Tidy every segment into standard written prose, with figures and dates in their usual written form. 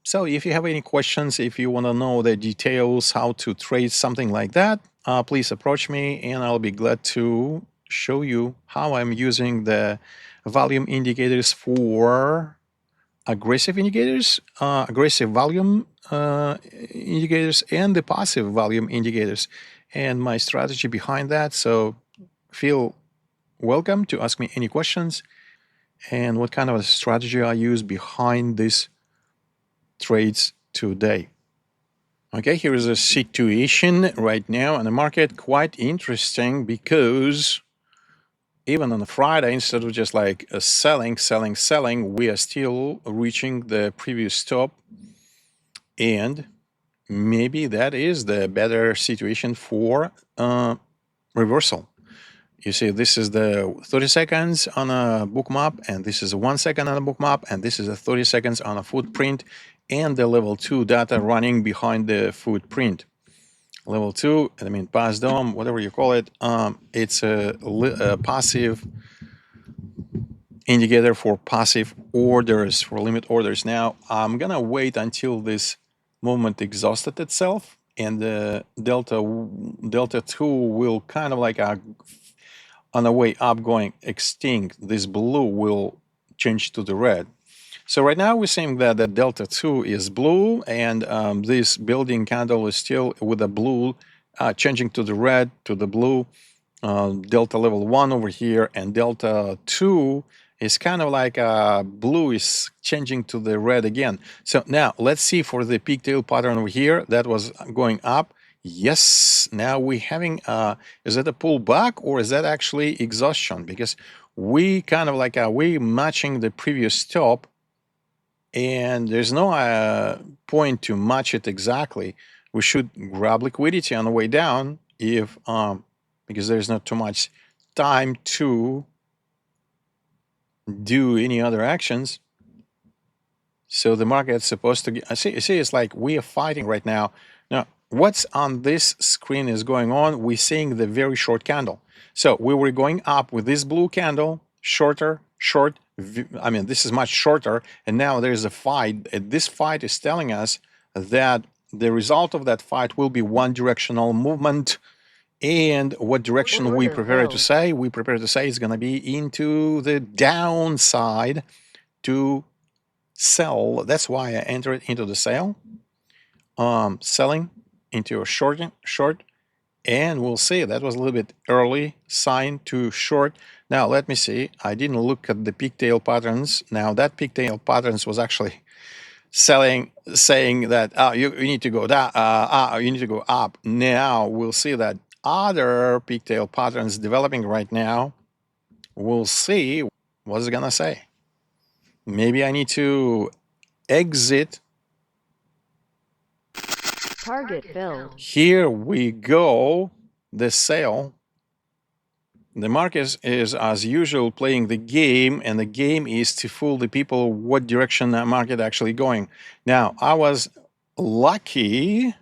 So if you have any questions, if you want to know the details, how to trade something like that, please approach me and I'll be glad to show you how I'm using the volume indicators for aggressive indicators, aggressive volume indicators, and the passive volume indicators, and my strategy behind that. So feel welcome to ask me any questions and what kind of a strategy I use behind these trades today. Okay, here is a situation right now in the market, quite interesting because even on a Friday, instead of just like selling, we are still reaching the previous stop, and maybe that is the better situation for reversal. You see, this is the 30 seconds on a book map, and this is 1 second on a book map, and this is a 30 seconds on a footprint, and the level 2 data running behind the footprint. Level 2, I mean, pass DOM, whatever you call it, it's a passive indicator for passive orders, for limit orders. Now, I'm going to wait until this movement exhausted itself, and the delta 2 will kind of like on the way up going extinct. This blue will change to the red. So right now we're seeing that the delta 2 is blue, and this building candle is still with the blue changing to the red, to the blue. Delta level 1 over here, and delta 2 is kind of like blue is changing to the red again. So now let's see for the pigtail pattern over here that was going up. Yes, now we're having, is that a pullback or is that actually exhaustion? Because we kind of like, we matching the previous stop, and there's no point to match it exactly. We should grab liquidity on the way down if, because there's not too much time to do any other actions. So the market's supposed to get, see, it's like we are fighting right now. Now, what's on this screen is going on. We're seeing the very short candle. So we were going up with this blue candle, short. I mean, this is much shorter. And now there's a fight. This fight is telling us that the result of that fight will be one directional movement. And what direction we prepare to say? We prepare to say it's going to be into the downside to sell. That's why I entered into the sale. Selling into a short, and we'll see. That was a little bit early sign to short. Now let me see. I didn't look at the pigtail patterns. Now that pigtail patterns was actually selling, saying that you need to go down, you need to go up. Now we'll see that other pigtail patterns developing right now. We'll see what's it gonna say. Maybe I need to exit. Target filled. Here we go. The sale. The market is as usual playing the game, and the game is to fool the people what direction the market actually going. Now I was lucky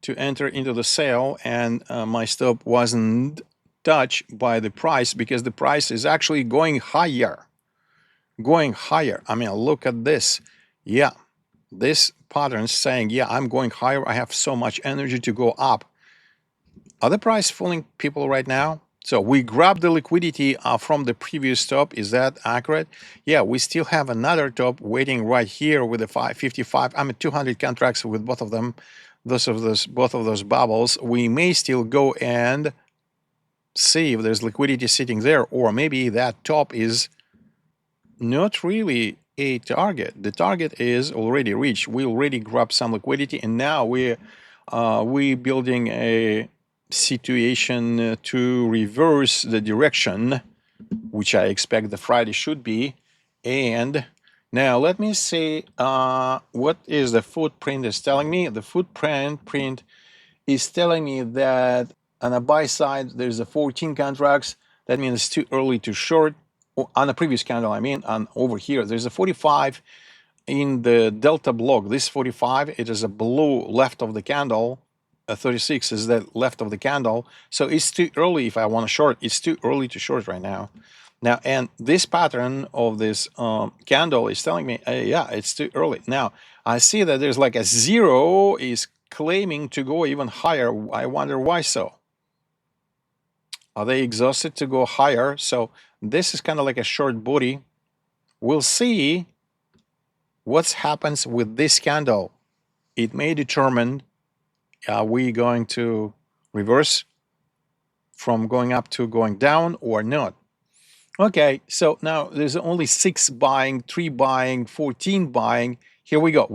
to enter into the sale, and my stop wasn't touched by the price because the price is actually going higher. I mean, look at this. Yeah, this pattern is saying, yeah, I'm going higher. I have so much energy to go up. Are the price fooling people right now? So we grabbed the liquidity from the previous top. Is that accurate? Yeah, we still have another top waiting right here with the 555. I'm at 200 contracts with both of them. Both of those bubbles. We may still go and see if there's liquidity sitting there, or maybe that top is not really a target. The target is already reached. We already grabbed some liquidity, and now we building a situation to reverse the direction, which I expect the Friday should be. And now let me see what is the footprint is telling me. The footprint is telling me that on the buy side there's a 14 contracts. That means it's too early to short. On the previous candle, I mean, on over here there's a 45 in the delta block. This 45, it is a blue left of the candle. 36 is the left of the candle. So it's too early if I want to short. It's too early to short right now. Now, and this pattern of this candle is telling me, yeah, it's too early. Now, I see that there's like a zero is claiming to go even higher. I wonder why so. Are they exhausted to go higher? So this is kind of like a short booty. We'll see what happens with this candle. It may determine, are we going to reverse from going up to going down or not? Okay, so now there's only 6 buying, 3 buying, 14 buying. Here we go.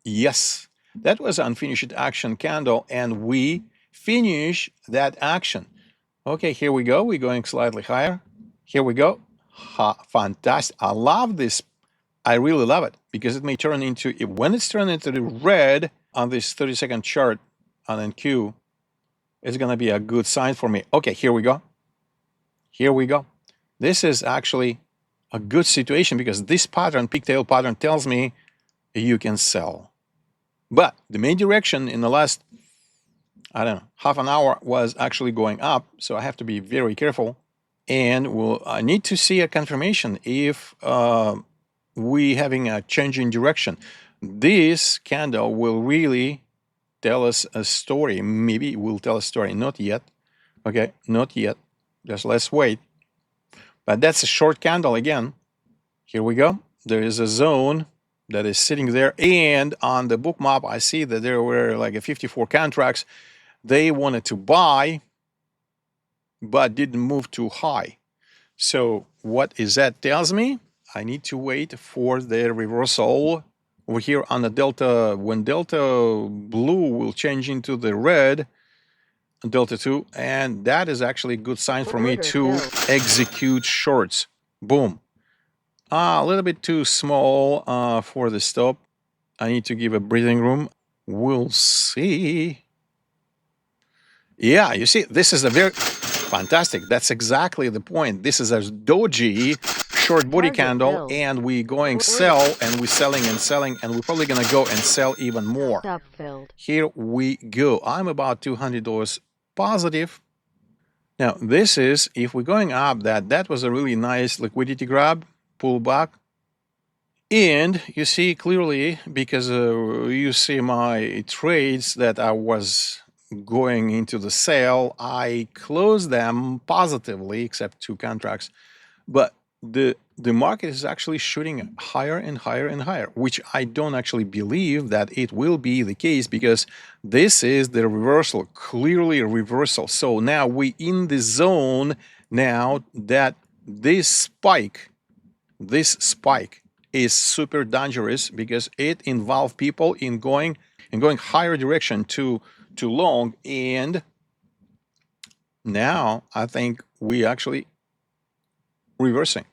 Yes, that was unfinished action candle, and we finish that action. Okay, here we go. We're going slightly higher. Here we go. Fantastic. I love this. I really love it because it may turn into, when it's turned into the red on this 30-second chart on NQ, it's going to be a good sign for me. Okay, here we go. Here we go. This is actually a good situation because this pattern, pigtail pattern, tells me you can sell. But the main direction in the last, I don't know, half an hour was actually going up. So I have to be very careful. And I need to see a confirmation if we having a change in direction. This candle will really tell us a story. Maybe it will tell a story. Not yet. Okay, not yet. Just let's wait. But that's a short candle again. Here we go. There is a zone that is sitting there. And on the book map, I see that there were like a 54 contracts. They wanted to buy, but didn't move too high. So what is that tells me? I need to wait for the reversal over here on the delta. When delta blue will change into the red, delta 2, and that is actually a good sign for me to execute shorts. Boom. A little bit too small for the stop. I need to give a breathing room. We'll see. Yeah, you see, this is a very fantastic. That's exactly the point. This is a doji short body candle, and we going sell, and we're selling and selling, and we're probably gonna go and sell even more. Here we go. I'm about $200 positive. Now this is, if we're going up, that was a really nice liquidity grab, pullback. And you see clearly, because you see my trades that I was going into the sale, I closed them positively, except 2 contracts. But the market is actually shooting higher and higher and higher, which I don't actually believe that it will be the case, because this is the reversal, clearly a reversal. So now we in the zone now that this spike is super dangerous, because it involves people in going higher direction to long. And now I think we actually reversing.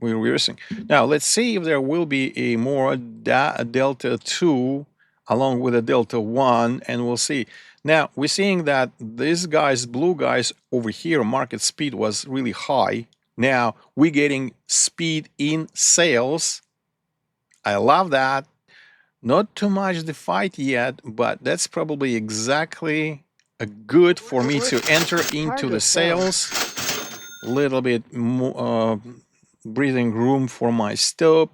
We're reversing. Now let's see if there will be a more delta 2 along with a delta 1, and we'll see. Now we're seeing that these guys, blue guys over here, market speed was really high. Now we're getting speed in sales. I love that. Not too much the fight yet, but that's probably exactly a good for me to enter into the sales. A little bit more breathing room for my stop,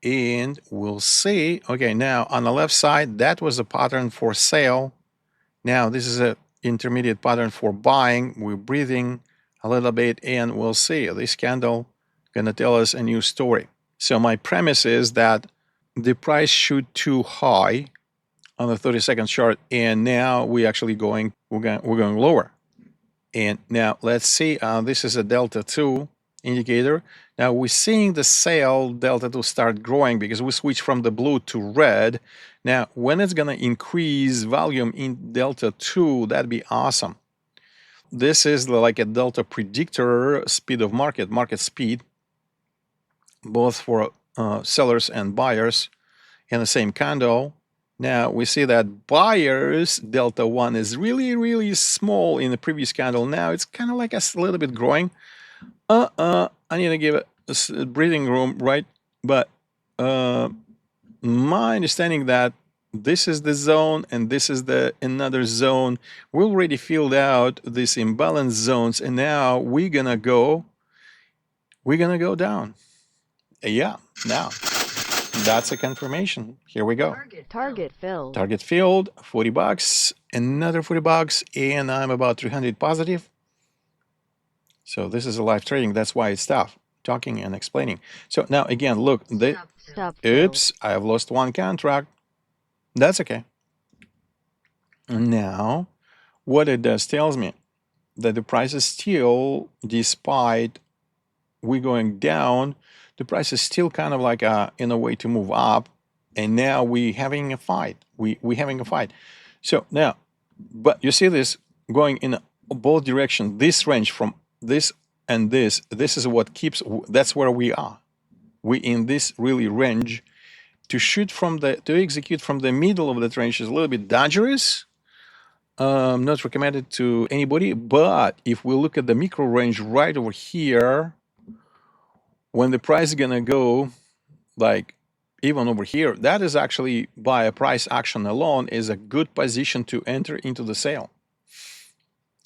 and we'll see. Okay, now on the left side, that was a pattern for sale. Now this is an intermediate pattern for buying. We're breathing a little bit, and we'll see. This candle gonna tell us a new story. So my premise is that the price shoot too high on the 30-second chart, and now we're actually going lower. And now let's see, this is a delta 2 indicator. Now we're seeing the sale delta 2 start growing because we switch from the blue to red. Now when it's gonna increase volume in delta 2, that'd be awesome. This is like a delta predictor, speed of market speed, both for sellers and buyers in the same candle. Now we see that buyers delta 1 is really, really small in the previous candle. Now it's kind of like a little bit growing. I need to give it a breathing room, right? But my understanding that this is the zone and this is the another zone. We already filled out these imbalance zones, and now we're gonna go down. Yeah, now that's a confirmation. Here we go. Target filled. Target filled, 40 bucks, another 40 bucks, and I'm about 300 positive. So this is a live trading. That's why it's tough talking and explaining. So now again, look, Stop oops, I've lost one contract. That's okay. Now, what it does tells me that the price is still, despite we going down, the price is still kind of like in a way to move up, and now we having a fight. We having a fight. So now, but you see this going in both directions. This range from this and this is what keeps. That's where we are. We in this really range. To shoot from the to execute from the middle of that range is a little bit dangerous. Not recommended to anybody. But if we look at the micro range right over here, when the price is gonna go like even over here, that is actually by a price action alone is a good position to enter into the sale.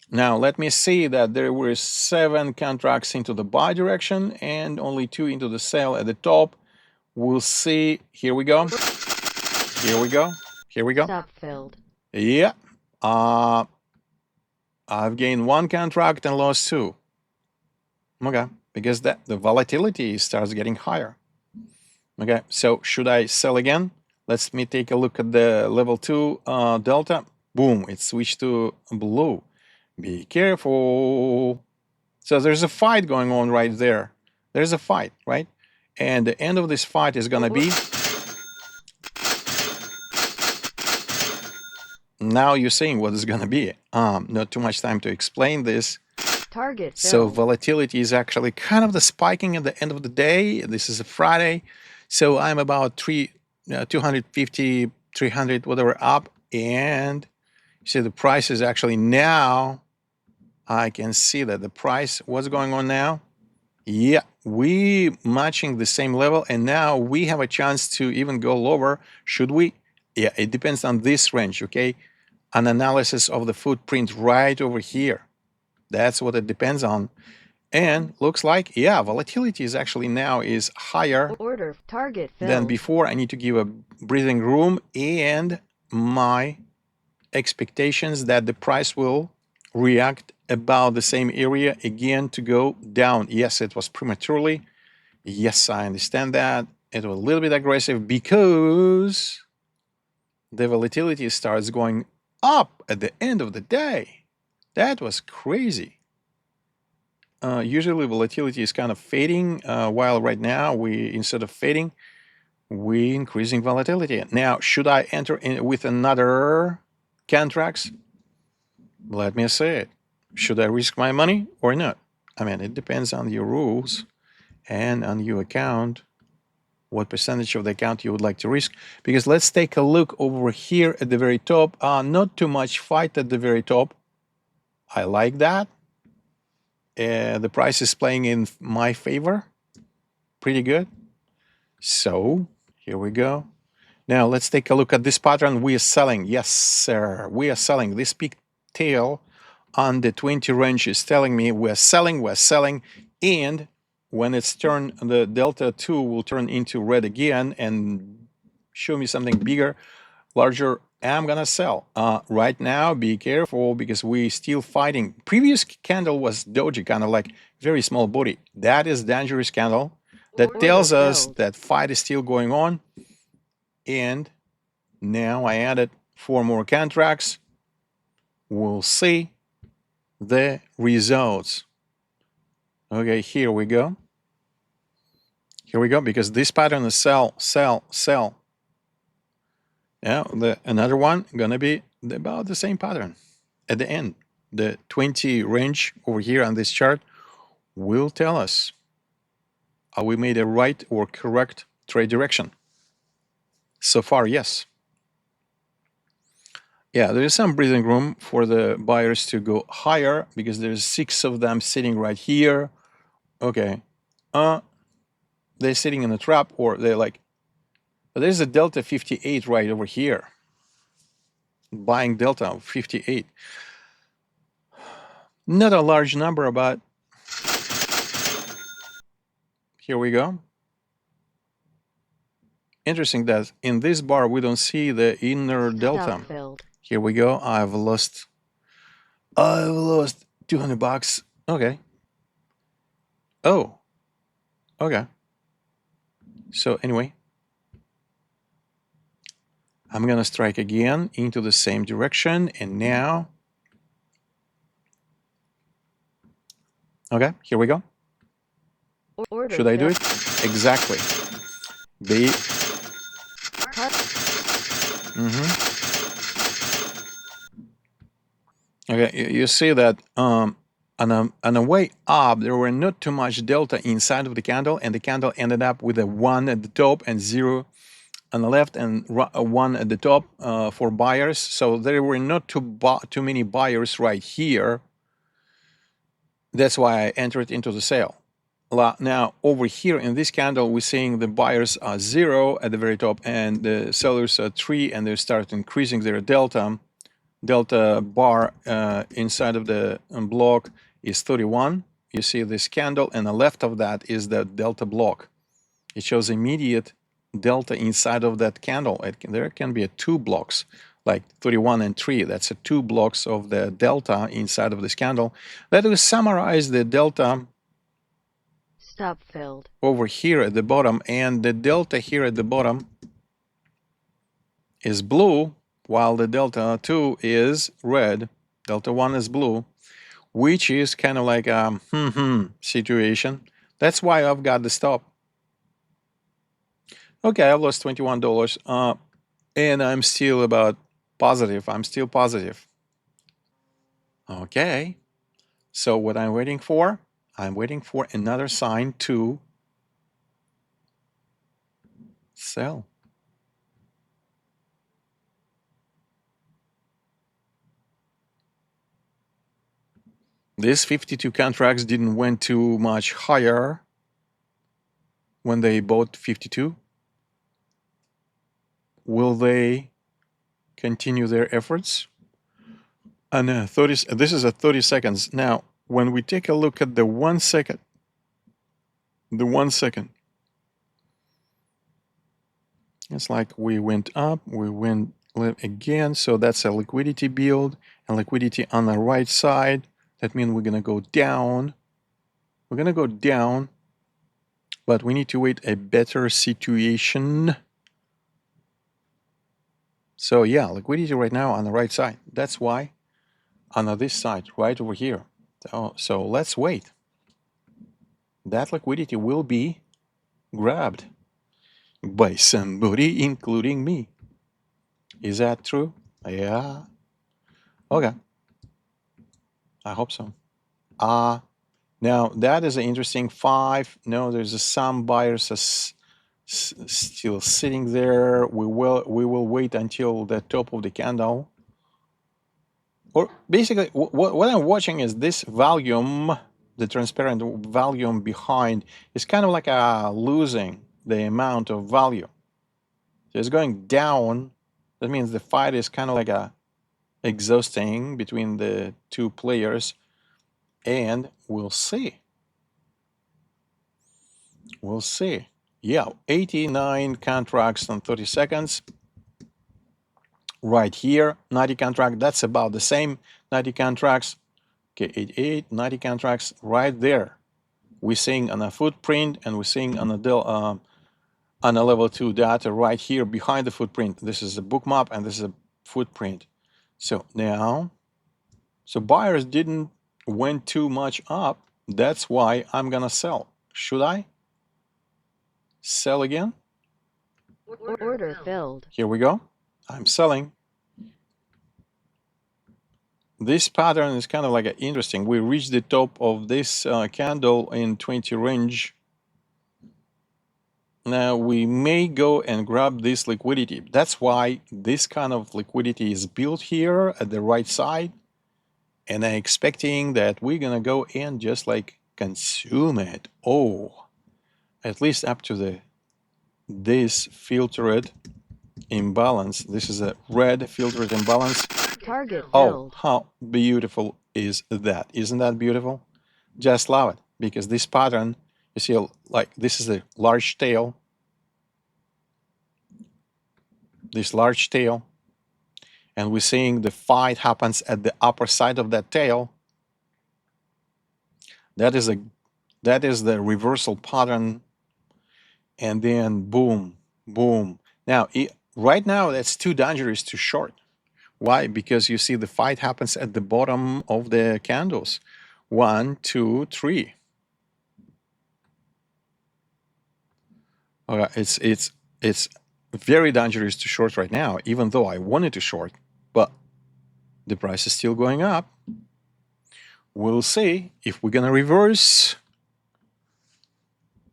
Now let me see that there were 7 contracts into the buy direction and only 2 into the sell at the top. We'll see. Here we go. Here we go. Here we go. Stop filled. Yeah. I've gained 1 contract and lost 2. Okay, because the volatility starts getting higher. Okay, so should I sell again? Let me take a look at the level 2 delta. Boom, it switched to blue. Be careful. So there's a fight going on right there. There's a fight, right? And the end of this fight is gonna be. Now you're saying what is gonna be. Not too much time to explain this. Target filled. So volatility is actually kind of the spiking at the end of the day. This is a Friday. So I'm about 250, 300, whatever up. And you see the price is actually now, I can see that the price, what's going on now? Yeah, we matching the same level. And now we have a chance to even go lower. Should we? Yeah, it depends on this range, okay? An analysis of the footprint right over here. That's what it depends on. And looks like, yeah, volatility is actually now is higher Order target filled. than before. I need to give a breathing room, and my expectations that the price will react about the same area again to go down. Yes, it was prematurely. Yes, I understand that. It was a little bit aggressive because the volatility starts going up at the end of the day. That was crazy. Usually volatility is kind of fading, while right now we, instead of fading, we increasing volatility. Now, should I enter in with another contracts? Let me say it. Should I risk my money or not? I mean, it depends on your rules and on your account, what percentage of the account you would like to risk. Because let's take a look over here at the very top. Not too much fight at the very top. I like that. The price is playing in my favor. Pretty good. So here we go. Now let's take a look at this pattern. We are selling. Yes, sir. We are selling. This peak tail on the 20 range is telling me we're selling. And when it's turned, the delta 2 will turn into red again and show me something bigger, larger. I'm gonna sell. Right now, be careful because we still fighting. Previous candle was doji, kind of like very small body. That is dangerous candle. That tells us that fight is still going on. And now I added 4 more contracts. We'll see the results. Okay, here we go. Here we go, because this pattern is sell, sell, sell. Yeah, another one gonna be about the same pattern at the end. The 20 range over here on this chart will tell us are we made a right or correct trade direction. So far, yes. Yeah, there is some breathing room for the buyers to go higher because there's 6 of them sitting right here. Okay, they're sitting in a trap, or they're like, there's a delta 58 right over here. buying delta of 58. Not a large number, but here we go. Interesting that in this bar we don't see the inner delta. Here we go. I've lost 200 bucks. Okay. Oh. Okay. So anyway, I'm gonna strike again into the same direction, and now, okay, here we go. Should I do it? Exactly. Okay, you see that on a way up, there were not too much delta inside of the candle, and the candle ended up with a 1 at the top and 0 on the left, and 1 at the top for buyers. So there were not too many buyers right here. That's why I entered into the sale. Now over here in this candle, we're seeing the buyers are 0 at the very top and the sellers are 3, and they start increasing their delta bar inside of the block is 31. You see this candle, and the left of that is the delta block. It shows immediate delta inside of that candle. There can be 2 blocks, like 31 and 3. That's 2 blocks of the delta inside of this candle. Let us summarize the delta stop filled over here at the bottom, and the delta here at the bottom is blue, while the delta 2 is red. Delta 1 is blue, which is kind of like a situation. That's why I've got the stop. Okay, I've lost $21, and I'm still about positive. I'm still positive. Okay, so what I'm waiting for? I'm waiting for another sign to sell. These 52 contracts didn't went too much higher when they bought 52. Will they continue their efforts? And this is at 30 seconds. Now, when we take a look at the 1 second, it's like we went up, we went again. So that's a liquidity build, and liquidity on the right side. That means we're gonna go down. We're gonna go down, but we need to wait a better situation. So yeah, liquidity right now on the right side. That's why on this side, right over here. So let's wait. That liquidity will be grabbed by somebody, including me. Is that true? Yeah. Okay. I hope so. Now that is an interesting 5. No, there's some buyers still sitting there. We will wait until the top of the candle. Or basically, what I'm watching is this volume, the transparent volume behind, is kind of like losing the amount of value. So it's going down. That means the fight is kind of like exhausting between the 2 players, and we'll see. We'll see. Yeah, 89 contracts in 30 seconds. Right here, 90 contract, that's about the same 90 contracts. Okay, 88, 90 contracts right there. We're seeing on a footprint, and we're seeing on a level 2 data right here behind the footprint. This is a bookmap, and this is a footprint. So now, so buyers didn't went too much up. That's why I'm gonna sell. Should I sell again? order filled. Here we go. I'm selling. This pattern is kind of like interesting. We reached the top of this candle in 20 range. Now we may go and grab this liquidity. That's why this kind of liquidity is built here at the right side. And I'm expecting that we're gonna go and just like consume it. Oh, at least up to this filtered imbalance. This is a red filtered imbalance. Target Oh, filled. how beautiful is that? Isn't that beautiful? Just love it, because this pattern, you see, like this is a large tail, this large tail, and we're seeing the fight happens at the upper side of that tail. That is the reversal pattern, and then boom, boom. Now, right now, that's too dangerous to short. Why? Because you see the fight happens at the bottom of the candles. 1, 2, 3. It's very dangerous to short right now, even though I wanted to short, but the price is still going up. We'll see if we're gonna reverse,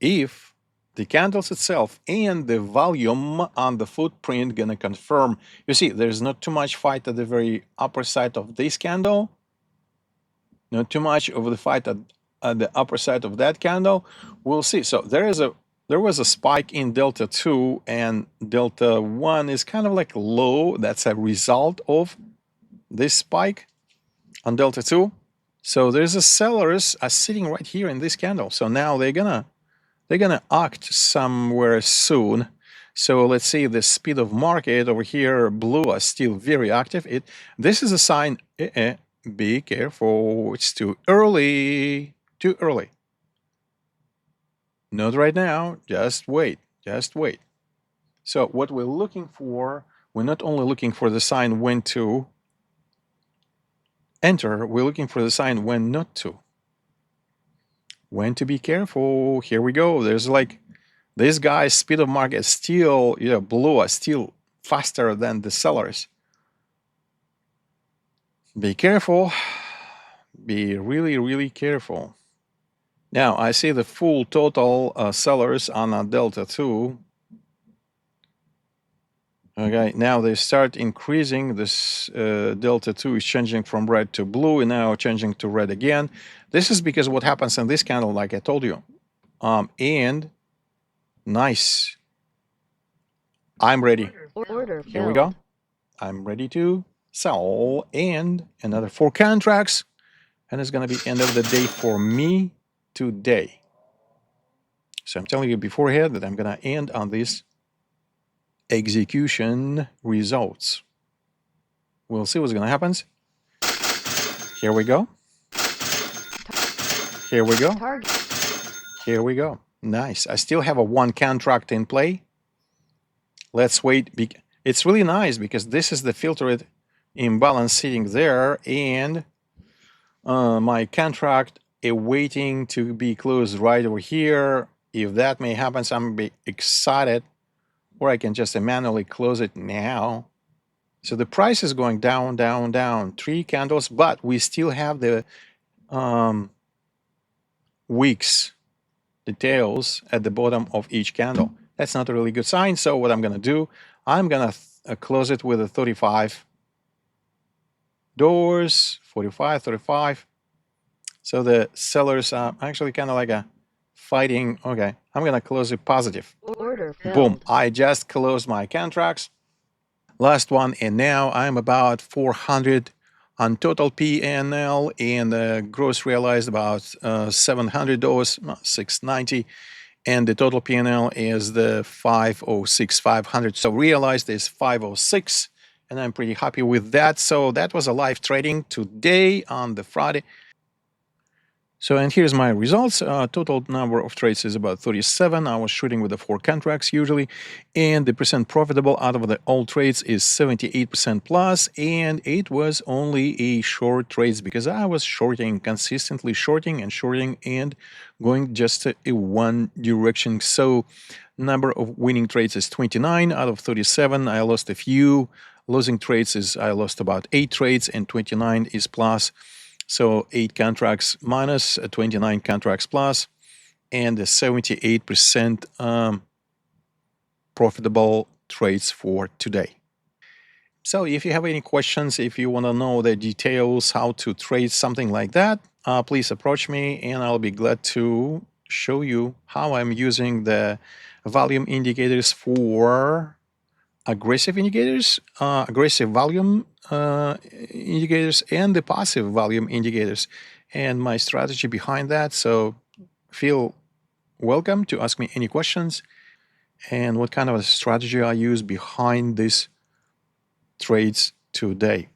if the candles itself and the volume on the footprint gonna confirm. You see, there's not too much fight at the very upper side of this candle, not too much of the fight at the upper side of that candle. We'll see. So there was a spike in delta 2, and delta 1 is kind of like low. That's a result of this spike on delta 2. So there's a sellers are sitting right here in this candle. So now they're gonna act somewhere soon. So let's see the speed of market over here. Blue are still very active. This is a sign. Be careful. It's too early. Too early. Not right now. Just wait. Just wait. So what we're looking for, we're not only looking for the sign when to enter, we're looking for the sign when not to. When to be careful. Here we go. There's like this guy's speed of market still, blue are still faster than the sellers. Be careful. Be really, really careful. Now I see the full total sellers on a delta 2. Okay, now they start increasing. This delta 2 is changing from red to blue, and now changing to red again. This is because what happens in this candle, like I told you. And nice. I'm ready. Order filled. Here we go. I'm ready to sell, and another 4 contracts, and it's going to be end of the day for me today. So I'm telling you beforehand that I'm going to end on this execution results. We'll see what's going to happen. Here we go. Here we go. Here we go. Nice. I still have a 1 contract in play. Let's wait. It's really nice because this is the filtered imbalance sitting there, and my contract awaiting to be closed right over here. If that may happen, so I'm gonna be excited, or I can just manually close it now. So the price is going down, down, down. 3 candles, but we still have the wicks, the tails at the bottom of each candle. That's not a really good sign. So what I'm gonna do, I'm gonna close it with a 35 doors, 45, 35. So the sellers are actually kind of like a fighting. Okay, I'm gonna close it positive. Order filled. Boom, I just closed my contracts. Last one, and now I'm about 400 on total PNL, and gross realized about $700, 690, and the total PNL is the 506, 500. So realized is 506, and I'm pretty happy with that. So that was a live trading today on the Friday. So, and here's my results. Total number of trades is about 37. I was shooting with the 4 contracts usually. And the percent profitable out of the all trades is 78% plus. And it was only a short trades because I was shorting, consistently shorting and going just a one direction. So number of winning trades is 29 out of 37. I lost a few. Losing trades is I lost about 8 trades, and 29 is plus. So 8 contracts minus, 29 contracts plus, and 78% profitable trades for today. So if you have any questions, if you want to know the details, how to trade something like that, please approach me and I'll be glad to show you how I'm using the volume indicators for aggressive indicators, aggressive volume indicators, and the passive volume indicators, and my strategy behind that. So feel welcome to ask me any questions and what kind of a strategy I use behind these trades today.